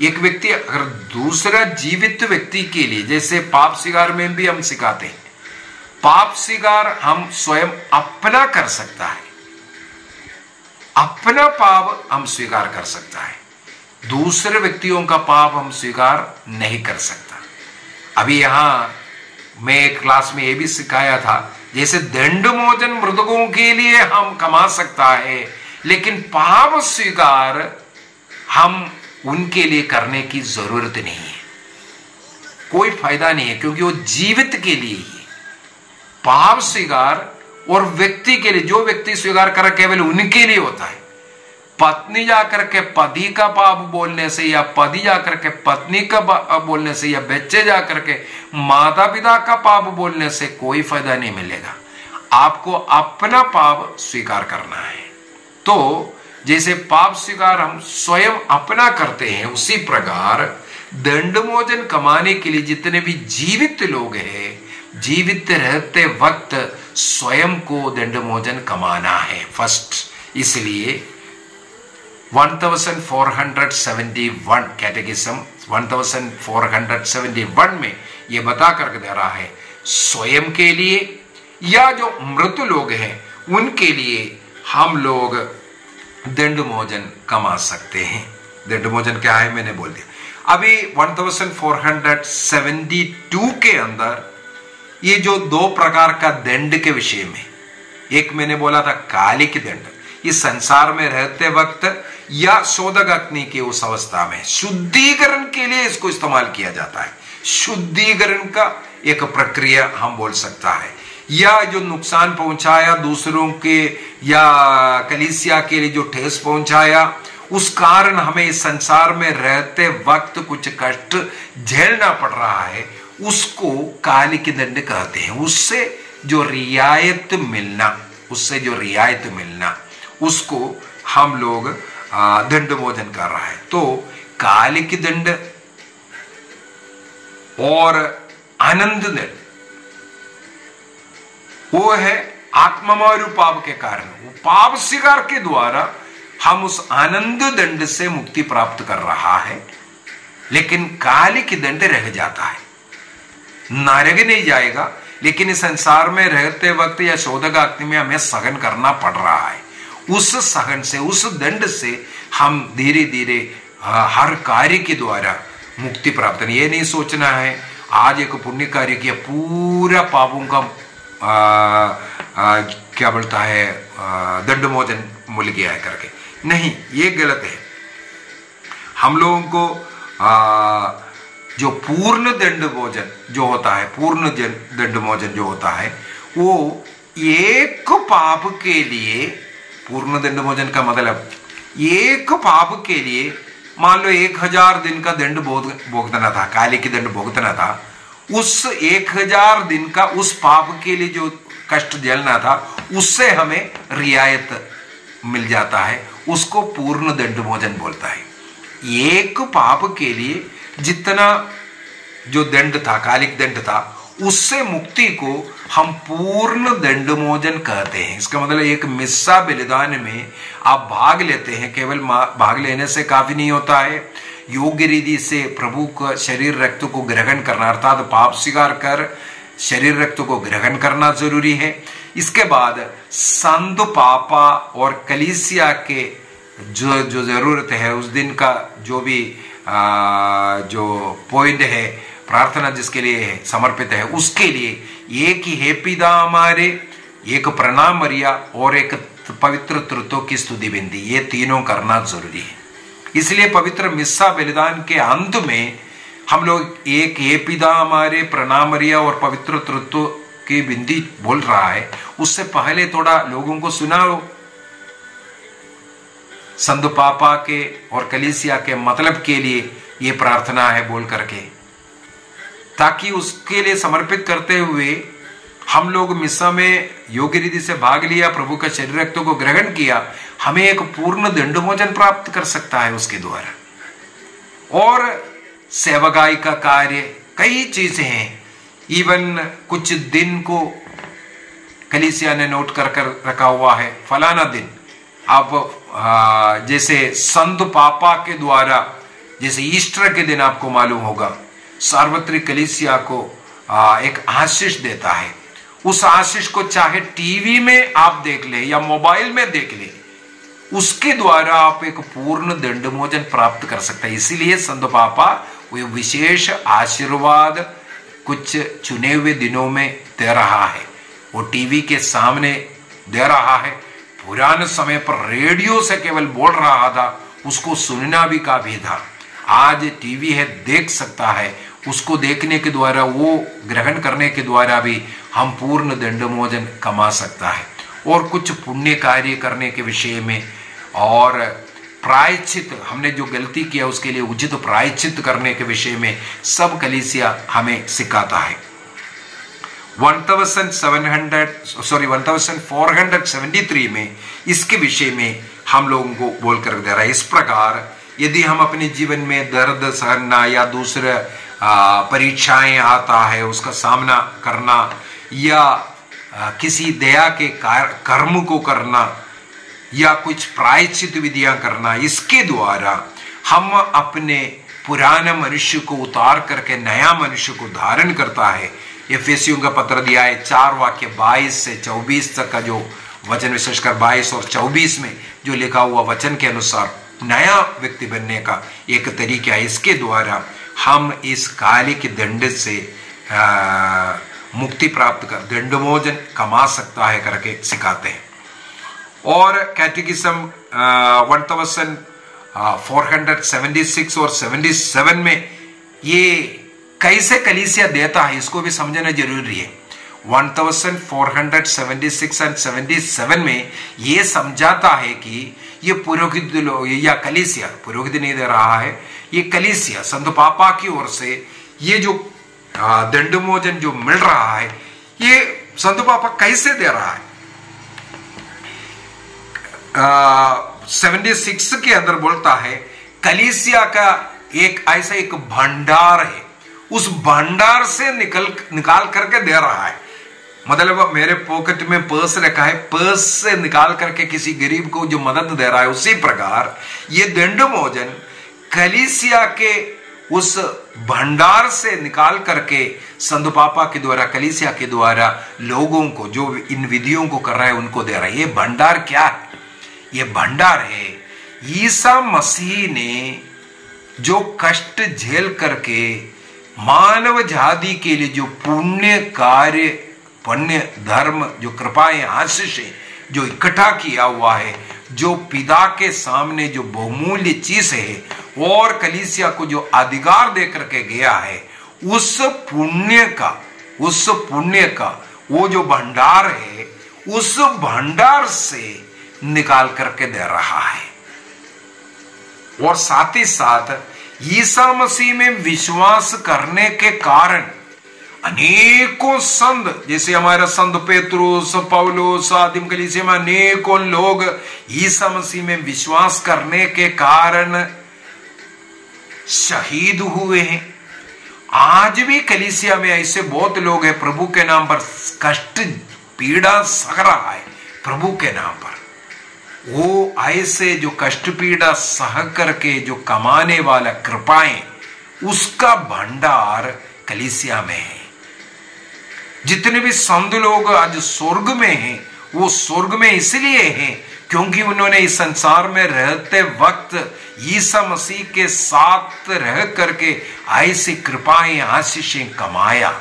एक व्यक्ति अगर दूसरा जीवित व्यक्ति के लिए, जैसे पाप स्वीकार में भी हम सिखाते हैं, पाप स्वीकार हम स्वयं अपना कर सकता है, अपना पाप हम स्वीकार कर सकता है, दूसरे व्यक्तियों का पाप हम स्वीकार नहीं कर सकता। अभी यहां मैं एक क्लास में यह भी सिखाया था, जैसे दंड मोचन मृतकों के लिए हम कमा सकता है, लेकिन पाप स्वीकार हम उनके लिए करने की जरूरत नहीं है, कोई फायदा नहीं है, क्योंकि वो जीवित के लिए ही। पाप स्वीकार और व्यक्ति के लिए, जो व्यक्ति स्वीकार कर केवल उनके लिए होता है। पत्नी जाकर के पति का पाप बोलने से, या पति जाकर के पत्नी का बोलने से, या बच्चे जाकर के माता पिता का पाप बोलने से कोई फायदा नहीं मिलेगा। आपको अपना पाप स्वीकार करना है। तो जैसे पाप स्वीकार हम स्वयं अपना करते हैं, उसी प्रकार दंडमोचन कमाने के लिए जितने भी जीवित लोग हैं, जीवित रहते वक्त स्वयं को दंडमोचन कमाना है फर्स्ट। इसलिए 1471 कैटेकिज्म 1471 में यह बता करके दे रहा है, स्वयं के लिए या जो मृत लोग हैं उनके लिए हम लोग दंडमोचन कमा सकते हैं। दंडमोचन क्या है मैंने बोल दिया। अभी 1472 के अंदर ये जो दो प्रकार का दंड के विषय में, एक मैंने बोला था कालिक दंड, इस संसार में रहते वक्त या शोधकाग्नि की उस अवस्था में शुद्धिकरण के लिए इसको इस्तेमाल किया जाता है। शुद्धिकरण का एक प्रक्रिया हम बोल सकता है, या जो नुकसान पहुंचाया दूसरों के या कलीसिया के लिए जो ठेस पहुंचाया, उस कारण हमें इस संसार में रहते वक्त कुछ कष्ट झेलना पड़ रहा है, उसको कालिक दंड कहते हैं। उससे जो रियायत मिलना, उसको हम लोग दंडमोचन कर रहा है। तो कालिक दंड और आनंद दंड वो है आत्ममारु पाप के कारण, वो पाप स्वीकार के द्वारा हम उस आनंद दंड से मुक्ति प्राप्त कर रहा है, लेकिन कालिक दंड रह जाता है, नरक नहीं जाएगा, लेकिन इस संसार में रहते वक्त या शोधकाग्नि में हमें सहन करना पड़ रहा है। उस सहन से, उस दंड से हम धीरे धीरे हर कार्य के द्वारा मुक्ति प्राप्त। ये नहीं सोचना है आज एक पुण्य कार्य किया पूरा पापों का क्या बोलता है दंडमोचन मिल गया है करके, नहीं, ये गलत है। हम लोगों को जो पूर्ण दंडमोचन जो होता है, पूर्ण दंडमोचन जो होता है, वो एक पाप के लिए, पूर्ण दंडमोचन का मतलब एक पाप के लिए मान लो 1000 दिन का दंड भुगतना था, कालिक दंड भुगतना था, उस 1000 दिन का उस पाप के लिए जो कष्ट झेलना था, उससे हमें रियायत मिल जाता है, उसको पूर्ण दंडमोचन बोलता है। एक पाप के लिए जितना जो दंड था, कालिक दंड था, उससे मुक्ति को हम पूर्ण दंडमोचन कहते हैं। इसका मतलब एक मिस्सा बलिदान में आप भाग लेते हैं, केवल भाग लेने से काफी नहीं होता है, योग्य रीति से प्रभु का शरीर रक्त को ग्रहण करना, अर्थात पाप स्वीकार कर शरीर रक्त को ग्रहण करना जरूरी है। इसके बाद संत पापा और कलीसिया के जो जरूरत है, उस दिन का जो भी जो पॉइंट है, प्रार्थना जिसके लिए समर्पित है, उसके लिए एक ही हे पिता हमारे एक प्रणाम मरिया और एक पवित्र तृत्व की स्तुति बिंदी, ये तीनों करना जरूरी है। इसलिए पवित्र मिस्सा बलिदान के अंत में हम लोग एक ये पिता हमारे, प्रणाम मरिया और पवित्र तृत्व की बिंदी बोल रहा है। उससे पहले थोड़ा लोगों को सुनाओ संत पापा के और कलीसिया के मतलब के लिए ये प्रार्थना है बोल करके, ताकि उसके लिए समर्पित करते हुए हम लोग मिस्सा में योग्य रीति से भाग लिया, प्रभु का शरीर रक्तों को ग्रहण किया, हमें एक पूर्ण दंडमोचन प्राप्त कर सकता है उसके द्वारा। और सेवकाई का कार्य, कई चीजें हैं। इवन कुछ दिन को कलीसिया ने नोट कर रखा हुआ है, फलाना दिन। आप जैसे संत पापा के द्वारा, जैसे ईस्टर के दिन आपको मालूम होगा, सार्वत्रिक कलीसिया को एक आशीष देता है। उस आशीष को चाहे टीवी में आप देख ले या मोबाइल में देख ले, उसके द्वारा आप एक पूर्ण दंडमोचन प्राप्त कर सकते हैं। इसीलिए संत पापा वो विशेष आशीर्वाद कुछ चुने हुए दिनों में दे रहा है, वो टीवी के सामने दे रहा है। पुराने समय पर रेडियो से केवल बोल रहा था, उसको सुनना भी काफी था। आज टीवी है, देख सकता है, उसको देखने के द्वारा, वो ग्रहण करने के द्वारा भी हम पूर्ण दंडमोचन कमा सकता है। और कुछ पुण्य कार्य करने के विषय में और प्रायश्चित, हमने जो गलती किया उसके लिए उचित प्रायश्चित करने के विषय में सब कलीसिया हमें सिखाता है। 1473 में इसके विषय में हम लोगों को बोलकर दे रहा है। इस प्रकार यदि हम अपने जीवन में दर्द सहना या दूसरे परीक्षाएं आता है उसका सामना करना, या किसी दया के कर्म को करना, या कुछ प्रायश्चित विधियां करना, इसके द्वारा हम अपने पुराने मनुष्य को उतार करके नया मनुष्य को धारण करता है। एफेसियों का पत्र दिया है 4 वाक्य 22 से 24 तक का जो वचन, विशेषकर 22 और 24 में जो लिखा हुआ वचन के अनुसार नया व्यक्ति बनने का एक तरीका है। इसके द्वारा हम इस कालिक दंड से मुक्ति प्राप्त कर दंडमोचन कमा सकता है करके सिखाते हैं। और कैटेकिज्म 1476 और 77 में ये कैसे कलीसिया देता है इसको भी समझना जरूरी है। 1476 और 77 में ये समझाता है कि ये पुरोहित या कलीसिया, पुरोहित नहीं दे रहा है, ये कलीसिया संत पापा की ओर से ये जो दंडमोचन जो मिल रहा है, ये संत पापा कैसे दे रहा है। 76 के अंदर बोलता है कलीसिया का एक ऐसा एक भंडार है, उस भंडार से निकाल करके दे रहा है। मतलब मेरे पॉकेट में पर्स रखा है, पर्स से निकाल करके किसी गरीब को जो मदद दे रहा है, उसी प्रकार ये दंडमोचन कलीसिया के उस भंडार से निकाल करके संत पापा के द्वारा, कलीसिया के द्वारा लोगों को जो इन विधियों को कर रहा है उनको दे रहा है। ये भंडार क्या है? ये भंडार है ईसा मसीह ने जो कष्ट झेल करके मानव जाति के लिए जो पुण्य कार्य, पुण्य धर्म, जो कृपाएं, आशीषें जो इकट्ठा किया हुआ है, जो पिता के सामने जो बहुमूल्य चीज है और कलीसिया को जो अधिकार दे करके गया है, उस पुण्य का वो जो भंडार है, उस भंडार से निकाल करके दे रहा है। और साथ ही साथ ईसा मसीह में विश्वास करने के कारण अनेकों संत, जैसे हमारा संत पेत्रुस, पौलुस, आदिम कलीसिया में अनेकों लोग ईसा मसीह में विश्वास करने के कारण शहीद हुए हैं। आज भी कलीसिया में ऐसे बहुत लोग हैं प्रभु के नाम पर कष्ट पीड़ा सह रहा है, प्रभु के नाम पर। वो ऐसे जो कष्ट पीड़ा सह करके जो कमाने वाला कृपाएं, उसका भंडार कलीसिया में है। जितने भी संत लोग आज स्वर्ग में हैं, वो स्वर्ग में इसलिए हैं क्योंकि उन्होंने इस संसार में रहते वक्त ईसा मसीह के साथ रह करके ऐसी कृपाएं, आशीषें कमाया।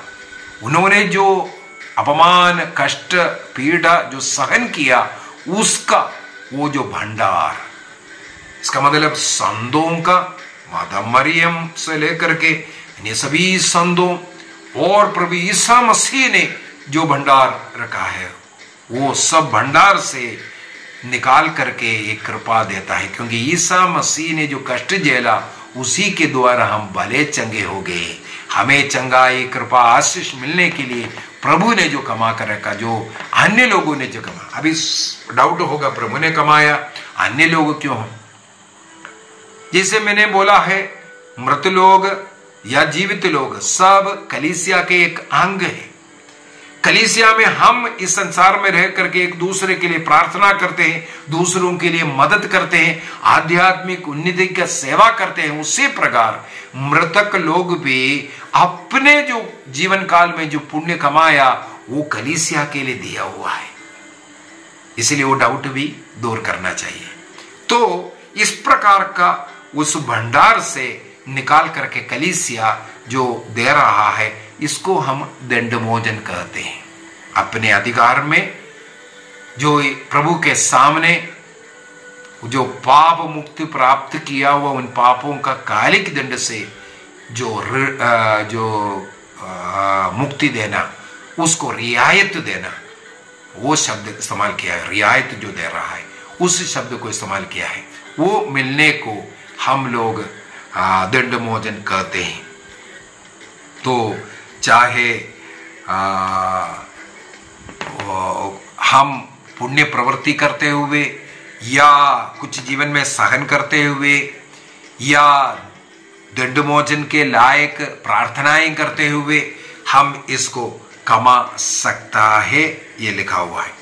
उन्होंने जो अपमान, कष्ट, पीड़ा जो सहन किया, उसका वो जो भंडार, इसका मतलब संतों का, माता मरियम से लेकर के इन्हें सभी संतों और प्रभु ईसा मसीह ने जो भंडार रखा है, वो सब भंडार से निकाल करके एक कृपा देता है। क्योंकि ईसा मसीह ने जो कष्ट झेला, उसी के द्वारा हम भले चंगे हो गए। हमें चंगाई, कृपा, आशीष मिलने के लिए प्रभु ने जो कमा कर रखा, जो अन्य लोगों ने जो कमा, अभी डाउट होगा प्रभु ने कमाया, अन्य लोग क्यों? जैसे मैंने बोला है, मृत लोग या जीवित लोग सब कलीसिया के एक अंग है। कलीसिया में हम इस संसार में रह करके एक दूसरे के लिए प्रार्थना करते हैं, दूसरों के लिए मदद करते हैं, आध्यात्मिक उन्नति का सेवा करते हैं। उसी प्रकार मृतक लोग भी अपने जो जीवन काल में जो पुण्य कमाया, वो कलीसिया के लिए दिया हुआ है। इसलिए वो डाउट भी दूर करना चाहिए। तो इस प्रकार का उस भंडार से निकाल करके कलीसिया जो दे रहा है, इसको हम दंडमोचन कहते हैं। अपने अधिकार में जो प्रभु के सामने जो पाप मुक्ति प्राप्त किया हुआ, उन पापों का कालिक दंड से जो मुक्ति देना, उसको रियायत देना, वो शब्द इस्तेमाल किया है। रियायत जो दे रहा है, उस शब्द को इस्तेमाल किया है। वो मिलने को हम लोग दंडमोचन कहते हैं। तो चाहे हम पुण्य प्रवृत्ति करते हुए, या कुछ जीवन में सहन करते हुए, या दंडमोचन के लायक प्रार्थनाएं करते हुए, हम इसको कमा सकता है, ये लिखा हुआ है।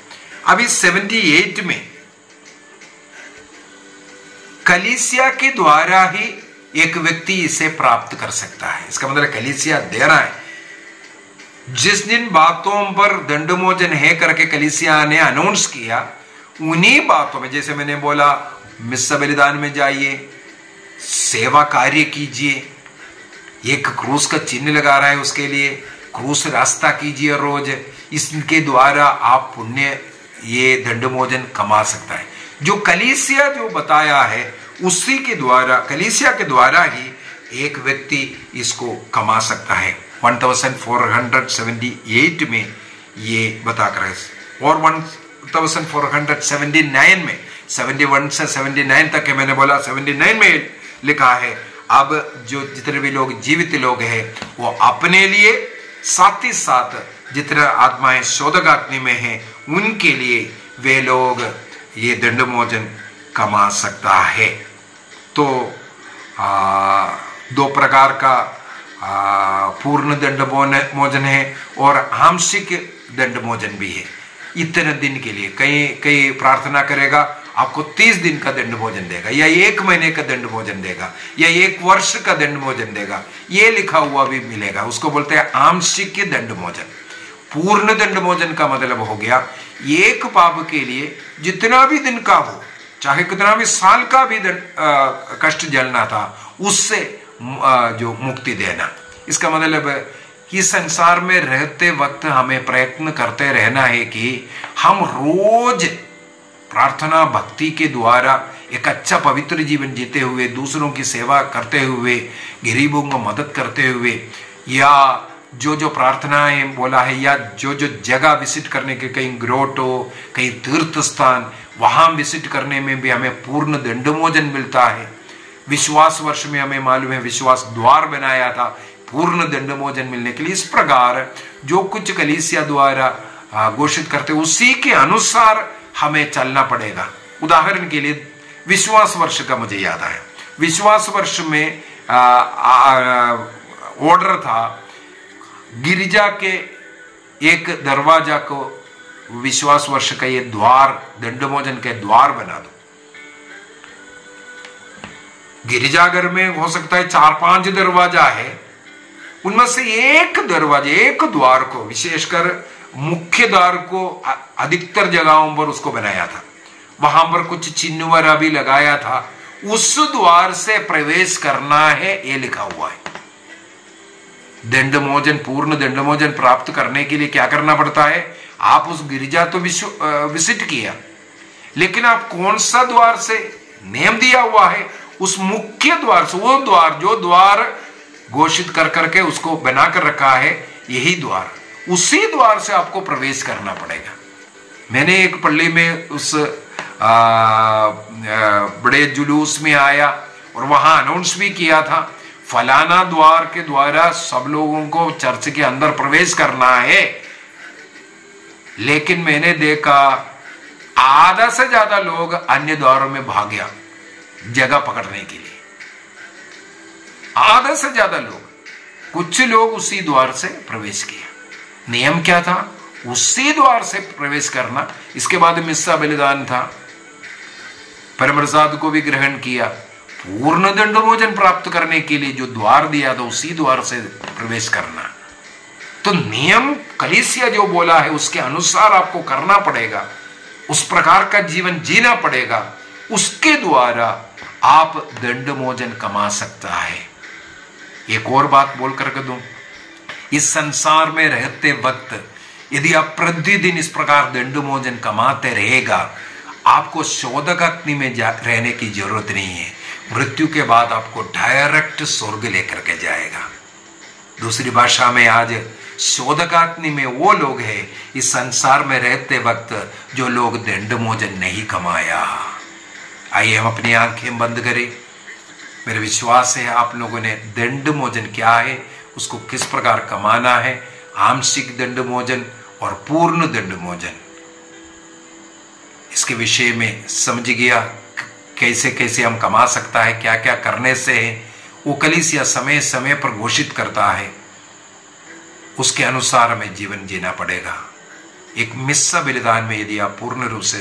अभी 78 में कलीसिया के द्वारा ही एक व्यक्ति इसे प्राप्त कर सकता है। इसका मतलब कलीसिया दे रहा है। जिस जिन बातों पर दंडमोचन है करके कलीसिया ने अनाउंस किया, उन्हीं बातों में, जैसे मैंने बोला, मिस्सा बलिदान में जाइए, सेवा कार्य कीजिए, एक क्रूस का चिन्ह लगा रहा है, उसके लिए क्रूस रास्ता कीजिए रोज। इसके द्वारा आप पुण्य, ये दंडमोचन कमा सकता है। जो कलीसिया जो बताया है, उसी के द्वारा, कलीसिया के द्वारा ही एक व्यक्ति इसको कमा सकता है। 1478 में ये बताकर है, और 1479 में, 71 से 79 तक है, मैंने बोला 79 में लिखा है, अब जो जितने भी लोग जीवित लोग हैं, वो अपने लिए, साथ ही साथ जितने आत्माएं शोधकाग्नि में हैं, उनके लिए वे लोग ये दंडमोचन कमा सकता है। तो दो प्रकार का पूर्ण दंडमोचन है और आंशिक दंडमोचन भी है। इतने दिन के लिए कई प्रार्थना करेगा, आपको 30 दिन का दंडमोचन देगा, या 1 महीने का दंडमोचन देगा, या 1 वर्ष का दंडमोचन देगा, ये लिखा हुआ भी मिलेगा। उसको बोलते हैं आंशिक दंडमोचन। पूर्ण दंडमोचन का मतलब हो गया, एक पाप के लिए जितना भी दिन का हो, चाहे कितना भी साल का भी कष्ट झेलना था, उससे जो मुक्ति देना। इसका मतलब इस संसार में रहते वक्त हमें प्रयत्न करते रहना है कि हम रोज प्रार्थना भक्ति के द्वारा एक अच्छा पवित्र जीवन जीते हुए, दूसरों की सेवा करते हुए, गरीबों को मदद करते हुए, या जो प्रार्थनाएं बोला है, या जो जगह विजिट करने के, कहीं ग्रोटो, कहीं तीर्थ स्थान, वहां विजिट करने में भी हमें पूर्ण दंडमोचन मिलता है। विश्वास वर्ष में हमें मालूम है विश्वास द्वार बनाया था पूर्ण दंडमोचन मिलने के लिए। इस प्रकार जो कुछ कलीसिया द्वारा घोषित करते, उसी के अनुसार हमें चलना पड़ेगा। उदाहरण के लिए विश्वास वर्ष का मुझे याद आया। विश्वास वर्ष में ऑर्डर था, गिरिजा के एक दरवाजा को विश्वास वर्ष का ये द्वार, दंडमोचन के द्वार बना दो। गिरिजाघर में हो सकता है 4-5 दरवाजा है, उनमें से एक दरवाजे, एक द्वार को, विशेषकर मुख्य द्वार को अधिकतर जगहों पर उसको बनाया था। वहां पर कुछ चिन्ह वगैरह भी लगाया था, उस द्वार से प्रवेश करना है, ये लिखा हुआ है। दंडमोचन, पूर्ण दंडमोचन प्राप्त करने के लिए क्या करना पड़ता है? आप उस गिरिजा तो विजिट किया, लेकिन आप कौन सा द्वार से, नियम दिया हुआ है उस मुख्य द्वार से, वो द्वार जो द्वार घोषित कर करके उसको बनाकर रखा है, यही द्वार, उसी द्वार से आपको प्रवेश करना पड़ेगा। मैंने एक पल्ली में उस बड़े जुलूस में आया और वहां अनाउंस भी किया था, फलाना द्वार के द्वारा सब लोगों को चर्च के अंदर प्रवेश करना है। लेकिन मैंने देखा आधा से ज्यादा लोग अन्य द्वारों में भाग गया जगह पकड़ने के लिए। आधा से ज्यादा लोग, कुछ लोग उसी द्वार से प्रवेश किया। नियम क्या था? उसी द्वार से प्रवेश करना। इसके बाद मिस्सा बलिदान था, परम प्रसाद को भी ग्रहण किया। पूर्ण दंडमोचन प्राप्त करने के लिए जो द्वार दिया था उसी द्वार से प्रवेश करना। तो नियम कलीसिया जो बोला है उसके अनुसार आपको करना पड़ेगा, उस प्रकार का जीवन जीना पड़ेगा, उसके द्वारा आप दंडमोचन कमा सकता है। एक और बात बोल करके दूं, इस संसार में रहते वक्त यदि आप प्रतिदिन इस प्रकार दंडमोचन कमाते रहेगा, आपको शोधक अग्नि में रहने की जरूरत नहीं है। मृत्यु के बाद आपको डायरेक्ट स्वर्ग लेकर के जाएगा। दूसरी भाषा में आज शोधकाग्नि में वो लोग हैं इस संसार में रहते वक्त जो लोग दंडमोचन नहीं कमाया। आइए हम अपनी आंखें बंद करें। मेरा विश्वास है आप लोगों ने दंडमोचन क्या है, उसको किस प्रकार कमाना है, आंशिक दंडमोचन और पूर्ण दंडमोचन, इसके विषय में समझ गया। कैसे कैसे हम कमा सकता है, क्या क्या करने से है, वो कलीसिया समय समय पर घोषित करता है, उसके अनुसार हमें जीवन जीना पड़ेगा। एक मिस्सा बलिदान में यदि आप पूर्ण रूप से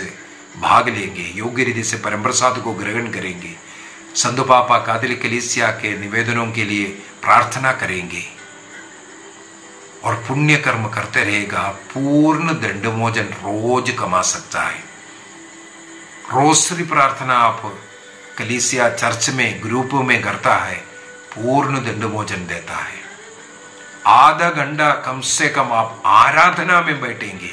भाग लेंगे, योग्य रीति से परम प्रसाद को ग्रहण करेंगे, संतो पापा कातोलिक कलीसिया के निवेदनों के लिए प्रार्थना करेंगे और पुण्य कर्म करते रहेगा, पूर्ण दंडमोचन रोज कमा सकता है। रोसरी प्रार्थना आप कलीसिया चर्च में ग्रुप में करता है, पूर्ण दंडमोचन देता है। आधा घंटा कम से कम आप आराधना में बैठेंगे,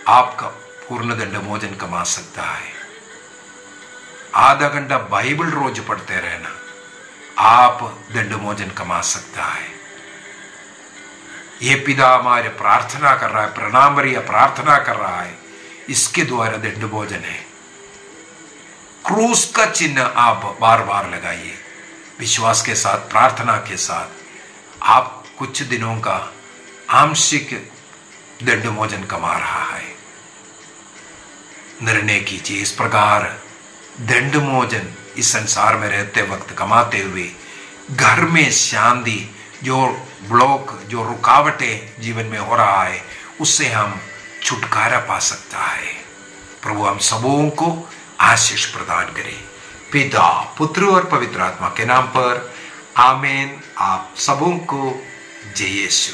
आपका पूर्ण दंडमोचन कमा सकता है। आधा घंटा बाइबल रोज पढ़ते रहना, आप दंडमोचन कमा सकता है। ये पिता हमारे प्रार्थना कर रहा है, प्रणामरिया प्रार्थना कर रहा है, इसके द्वारा दंडमोचन है। क्रूस का चिन्ह आप बार बार लगाइए, विश्वास के साथ, प्रार्थना के साथ आप कुछ दिनों का आंशिक दंडमोचन कमा रहा है। निर्णय कीजिए इस प्रकार दंडमोचन इस संसार में रहते वक्त कमाते हुए घर में शांति, जो ब्लॉक, जो रुकावटें जीवन में हो रहा है, उससे हम छुटकारा पा सकता है। प्रभु हम सबों को आशीष प्रदान करे, पिता, पुत्र और पवित्र आत्मा के नाम पर, आमीन। आप सबों को जय यीशु।